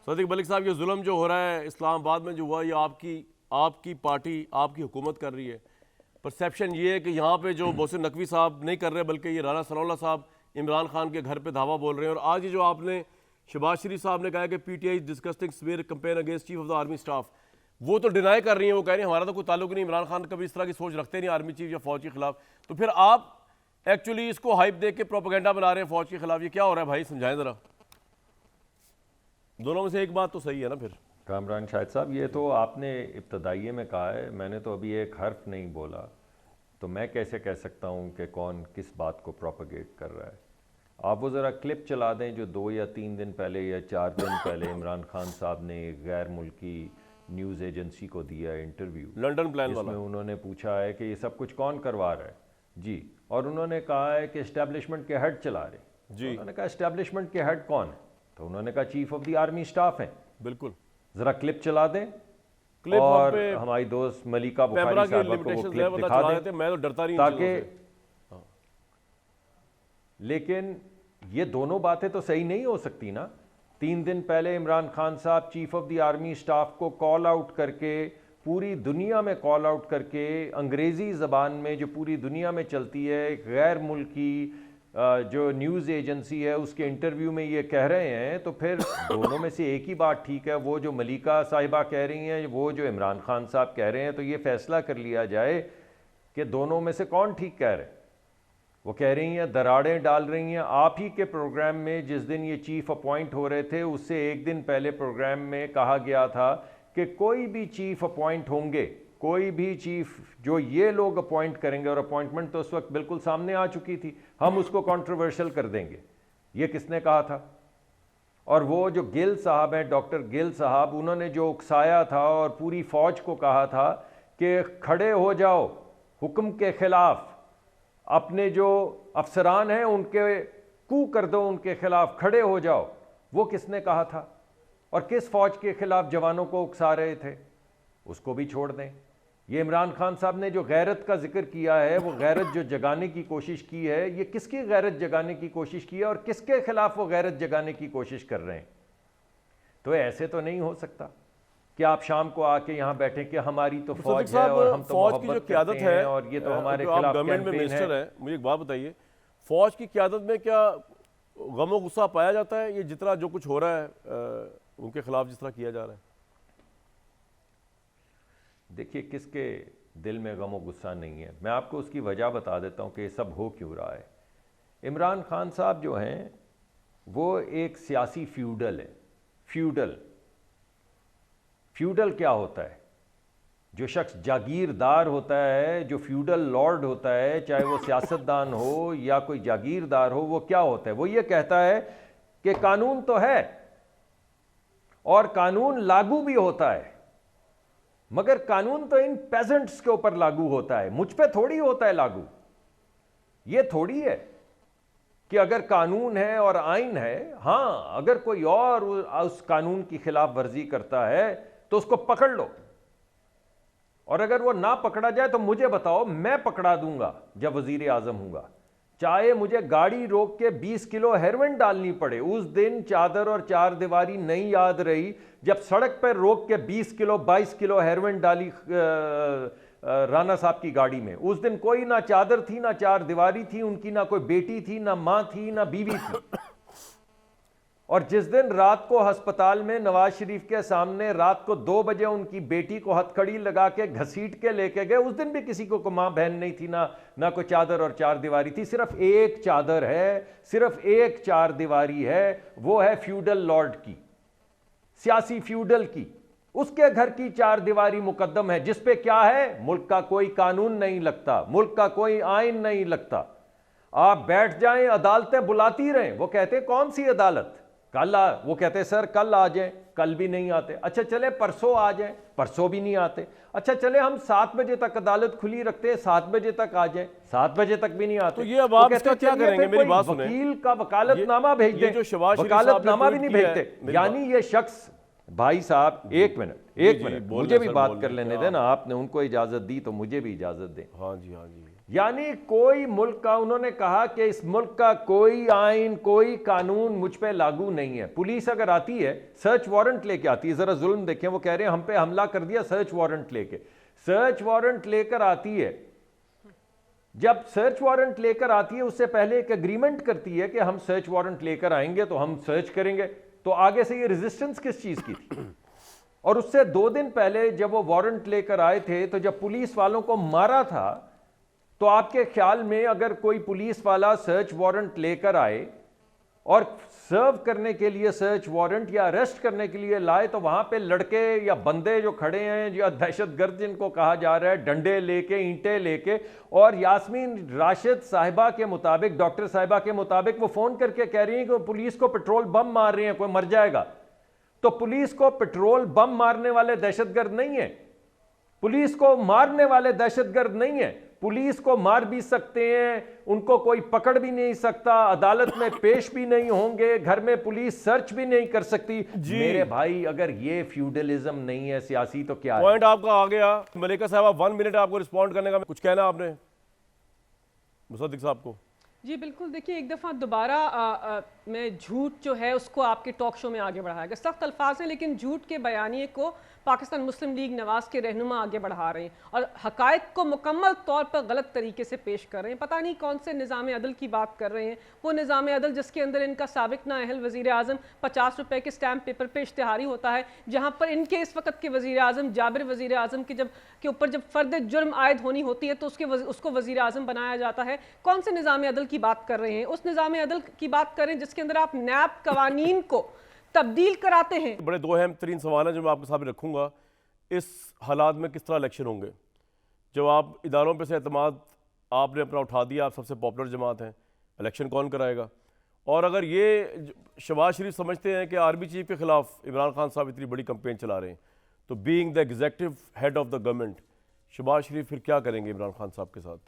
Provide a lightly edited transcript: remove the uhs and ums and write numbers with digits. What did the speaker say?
صدیق ملک صاحب، یہ ظلم جو ہو رہا ہے اسلام آباد میں جو ہوا، یہ آپ کی پارٹی، آپ کی حکومت کر رہی ہے. پرسیپشن یہ ہے کہ یہاں پہ جو محسن نقوی صاحب نہیں کر رہے بلکہ یہ رانا ثناء اللہ صاحب عمران خان کے گھر پہ دھاوا بول رہے ہیں. اور آج یہ جو آپ نے شہباز شریف صاحب نے کہا کہ P T I disgusting severe campaign against chief of the army staff, وہ تو ڈینائی کر رہی ہیں. وہ کہہ رہی ہیں ہمارا تو کوئی تعلق نہیں، عمران خان کبھی اس طرح کی سوچ رکھتے نہیں آرمی چیف یا فوج کے خلاف. تو پھر آپ ایکچولی اس کو ہائپ دے کے پروپیگنڈا بنا رہے ہیں فوج کے خلاف. یہ کیا ہو رہا ہے بھائی؟ سمجھائیں ذرا. دونوں میں سے ایک بات تو صحیح ہے نا پھر. کامران شاہد صاحب، یہ تو آپ نے ابتدائیے میں کہا ہے، میں نے تو ابھی ایک حرف نہیں بولا، تو میں کیسے کہہ سکتا ہوں کہ کون کس بات کو پروپیگیٹ کر رہا ہے؟ آپ وہ ذرا کلپ چلا دیں جو 2 یا 3 دن پہلے یا 4 دن پہلے عمران خان صاحب نے ایک غیر ملکی نیوز ایجنسی کو دیا انٹرویو، لنڈن پلان جس والا. میں انہوں نے پوچھا ہے کہ یہ سب کچھ کون کروا رہا ہے جی، اور انہوں نے کہا ہے کہ اسٹیبلشمنٹ کے ہیڈ چلا رہے جی. انہوں نے کہا اسٹیبلشمنٹ کے ہیڈ کون ہے؟ تو انہوں نے کہا chief of the army staff ہیں. بالکل. ذرا کلپ چلا دیں کلپ اور ہماری دوست ملیکہ بخاری صاحبہ کو وہ کلپ دکھا دیں میں تو ڈرتا نہیں تاکہ. لیکن یہ دونوں باتیں تو صحیح نہیں ہو سکتی نا. 3 دن پہلے عمران خان صاحب chief of the army staff کو کال آؤٹ کر کے، پوری دنیا میں کال آؤٹ کر کے، انگریزی زبان میں جو پوری دنیا میں چلتی ہے، ایک غیر ملکی جو نیوز ایجنسی ہے اس کے انٹرویو میں یہ کہہ رہے ہیں. تو پھر دونوں میں سے ایک ہی بات ٹھیک ہے، وہ جو ملیکہ صاحبہ کہہ رہی ہیں، وہ جو عمران خان صاحب کہہ رہے ہیں. تو یہ فیصلہ کر لیا جائے کہ دونوں میں سے کون ٹھیک کہہ رہے ہیں. وہ کہہ رہی ہیں دراڑیں ڈال رہی ہیں. آپ ہی کے پروگرام میں جس دن یہ چیف اپوائنٹ ہو رہے تھے، اس سے ایک دن پہلے پروگرام میں کہا گیا تھا کہ کوئی بھی چیف اپوائنٹ ہوں گے، کوئی بھی چیف جو یہ لوگ اپوائنٹ کریں گے، اور اپوائنٹمنٹ تو اس وقت بالکل سامنے آ چکی تھی، ہم اس کو کنٹروورشل کر دیں گے. یہ کس نے کہا تھا؟ اور وہ جو گل صاحب ہیں، ڈاکٹر گل صاحب، انہوں نے جو اکسایا تھا اور پوری فوج کو کہا تھا کہ کھڑے ہو جاؤ حکم کے خلاف، اپنے جو افسران ہیں ان کے کو کر دو، ان کے خلاف کھڑے ہو جاؤ. وہ کس نے کہا تھا؟ اور کس فوج کے خلاف جوانوں کو اکسا رہے تھے؟ اس کو بھی چھوڑ دیں. یہ عمران خان صاحب نے جو غیرت کا ذکر کیا ہے، وہ غیرت جو جگانے کی کوشش کی ہے، یہ کس کی غیرت جگانے کی کوشش کی ہے اور کس کے خلاف وہ غیرت جگانے کی کوشش کر رہے ہیں؟ تو ایسے تو نہیں ہو سکتا کہ آپ شام کو آ کے یہاں بیٹھیں کہ ہماری تو فوج ہے اور ہم تو محبت کرتے ہیں اور یہ تو ہمارے خلاف کیمپین ہے. مجھے ایک بات بتائیے، فوج کی قیادت میں کیا غم و غصہ پایا جاتا ہے؟ یہ جتنا جو کچھ ہو رہا ہے ان کے خلاف جس طرح کیا جا رہا ہے. دیکھیے کس کے دل میں غم و غصہ نہیں ہے. میں آپ کو اس کی وجہ بتا دیتا ہوں کہ یہ سب ہو کیوں رہا ہے. عمران خان صاحب جو ہیں وہ ایک سیاسی فیوڈل ہے. فیوڈل کیا ہوتا ہے؟ جو شخص جاگیردار ہوتا ہے، جو فیوڈل لارڈ ہوتا ہے، چاہے وہ سیاستدان ہو یا کوئی جاگیردار ہو، وہ کیا ہوتا ہے؟ وہ یہ کہتا ہے کہ قانون تو ہے اور قانون لاگو بھی ہوتا ہے، مگر قانون تو ان پیزنٹس کے اوپر لاگو ہوتا ہے، مجھ پہ تھوڑی ہوتا ہے لاگو. یہ تھوڑی ہے کہ اگر قانون ہے اور آئین ہے، ہاں اگر کوئی اور اس قانون کی خلاف ورزی کرتا ہے تو اس کو پکڑ لو، اور اگر وہ نہ پکڑا جائے تو مجھے بتاؤ، میں پکڑا دوں گا جب وزیر اعظم ہوں گا. چاہے مجھے گاڑی روک کے 20 کلو ہیروئن ڈالنی پڑے. اس دن چادر اور 4 دیواری نہیں یاد رہی جب سڑک پر روک کے 20 کلو 22 کلو ہیروئن ڈالی رانا صاحب کی گاڑی میں. اس دن کوئی نہ چادر تھی، نہ 4 دیواری تھی ان کی، نہ کوئی بیٹی تھی، نہ ماں تھی، نہ بیوی تھی. اور جس دن رات کو ہسپتال میں نواز شریف کے سامنے رات کو 2 بجے ان کی بیٹی کو ہتھ کڑی لگا کے گھسیٹ کے لے کے گئے، اس دن بھی کسی کو ماں بہن نہیں تھی، نہ کوئی چادر اور 4 دیواری تھی. صرف ایک چادر ہے، صرف ایک 4 دیواری ہے، وہ ہے فیوڈل لارڈ کی، سیاسی فیوڈل کی. اس کے گھر کی 4 دیواری مقدم ہے، جس پہ کیا ہے؟ ملک کا کوئی قانون نہیں لگتا، ملک کا کوئی آئین نہیں لگتا. آپ بیٹھ جائیں، عدالتیں بلاتی رہیں، وہ کہتے ہیں کون سی عدالت؟ وہ کہتے ہیں سر کل آ جائیں، کل بھی نہیں آتے. اچھا چلے پرسوں آ جائیں، پرسوں بھی نہیں آتے. اچھا چلے ہم 7 بجے تک عدالت کھلی رکھتے ہیں، 7 بجے تک آ جائیں، 7 بجے تک بھی نہیں آتے. تو یہ اب آپ اس کا کیا کریں گے؟ میری بات سنیں. وکیل کا وکالت نامہ بھیج دیں، وکالت نامہ بھی نہیں بھیجتے. یعنی یہ شخص، بھائی صاحب ایک منٹ مجھے بھی بات کر لینے دیں نا. آپ نے ان کو اجازت دی تو مجھے بھی اجازت دیں. ہاں جی ہاں جی. یعنی کوئی ملک کا، انہوں نے کہا کہ اس ملک کا کوئی آئین کوئی قانون مجھ پہ لاگو نہیں ہے. پولیس اگر آتی ہے سرچ وارنٹ لے کے آتی ہے، ذرا ظلم دیکھیں، وہ کہہ رہے ہیں ہم پہ حملہ کر دیا سرچ وارنٹ لے کے، سرچ وارنٹ لے کر آتی ہے. جب سرچ وارنٹ لے کر آتی ہے اس سے پہلے ایک اگریمنٹ کرتی ہے کہ ہم سرچ وارنٹ لے کر آئیں گے تو ہم سرچ کریں گے. تو آگے سے یہ ریزسٹنس کس چیز کی تھی؟ اور اس سے 2 دن پہلے جب وہ وارنٹ لے کر آئے تھے تو جب پولیس والوں کو مارا تھا، تو آپ کے خیال میں اگر کوئی پولیس والا سرچ وارنٹ لے کر آئے اور سرو کرنے کے لیے سرچ وارنٹ یا اریسٹ کرنے کے لیے لائے، تو وہاں پہ لڑکے یا بندے جو کھڑے ہیں یا دہشت گرد جن کو کہا جا رہا ہے، ڈنڈے لے کے اینٹیں لے کے، اور یاسمین راشد صاحبہ کے مطابق، ڈاکٹر صاحبہ کے مطابق، وہ فون کر کے کہہ رہی ہیں کہ پولیس کو پٹرول بم مار رہے ہیں، کوئی مر جائے گا. تو پولیس کو پٹرول بم مارنے والے دہشت گرد نہیں ہیں، پولیس کو مارنے والے دہشت گرد نہیں ہیں. پولیس کو مار بھی سکتے ہیں، ان کو کوئی پکڑ بھی نہیں سکتا، عدالت میں پیش بھی نہیں ہوں گے، گھر میں پولیس سرچ بھی نہیں کر سکتی. میرے بھائی اگر یہ فیوڈلزم نہیں ہے سیاسی تو کیا ہے؟ پوائنٹ آپ کا آ گیا. ملیکہ صاحبہ 1 منٹ آپ کو رسپونڈ کرنے کا، کچھ کہنا آپ نے مصدق صاحب کو؟ جی بالکل، دیکھیے ایک دفعہ دوبارہ میں جھوٹ جو ہے اس کو آپ کے ٹاک شو میں آگے بڑھایا گیا. سخت الفاظ ہیں لیکن جھوٹ کے بیانیے کو پاکستان مسلم لیگ نواز کے رہنما آگے بڑھا رہے ہیں اور حقائق کو مکمل طور پر غلط طریقے سے پیش کر رہے ہیں. پتہ نہیں کون سے نظام عدل کی بات کر رہے ہیں، وہ نظام عدل جس کے اندر ان کا سابق نااہل وزیر اعظم 50 روپے کے سٹیمپ پیپر پہ اشتہاری ہوتا ہے، جہاں پر ان کے اس وقت کے وزیر اعظم جابر وزیر اعظم کے اوپر جب فرد جرم عائد ہونی ہوتی ہے تو اس کو وزیر اعظم بنایا جاتا ہے. کون سے نظام عدل کی بات کر رہے ہیں؟ اس نظام عدل کی بات کریں جس کے اندر آپ نیب قوانین کو تبدیل کراتے ہیں. بڑے 2 اہم ترین سوال ہیں جو میں آپ کے سامنے رکھوں گا. اس حالات میں کس طرح الیکشن ہوں گے؟ جب آپ اداروں پہ سے اعتماد آپ نے اپنا اٹھا دیا، آپ سب سے پاپولر جماعت ہیں، الیکشن کون کرائے گا؟ اور اگر یہ شہباز شریف سمجھتے ہیں کہ آرمی چیف کے خلاف عمران خان صاحب اتنی بڑی کمپین چلا رہے ہیں، تو being the executive head of the government, Shahbaz Sharif پھر کیا کریں گے عمران خان صاحب کے ساتھ؟